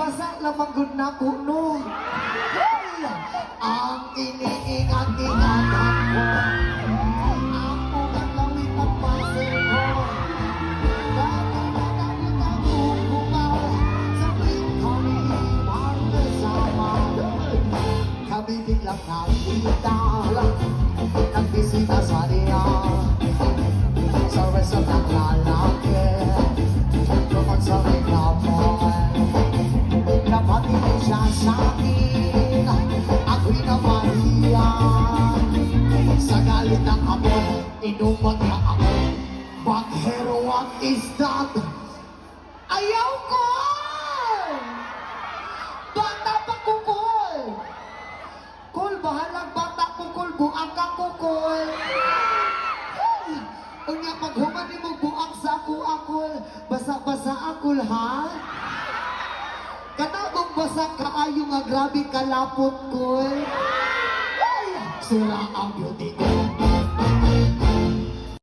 basa lamang gud na kuno. Hey! Ang iniingat-ingat ako. Ako gagawin ang puzzle ko. Dati na nabubukaw. Sa tuwing kami magkasama. Kami biglang nakita. Nagbisita sa niya. Sa resort ng lalaki. Tungkol sa minamoy. Napatingin siya sa akin. Ako'y napahiya. Sa galit ng amoy, inuman niya ako. Baghero, what is that? Ayaw ko! Bata pa kukul! Kul, bahalang bata kukul, buang ka kukul! Hey! Unya paghuman ni mo buang sa akul, basa-basa akul, ha? Kanagong basa kaayo nga grabe kalapot ko. Ay! Sira ang beauty ko.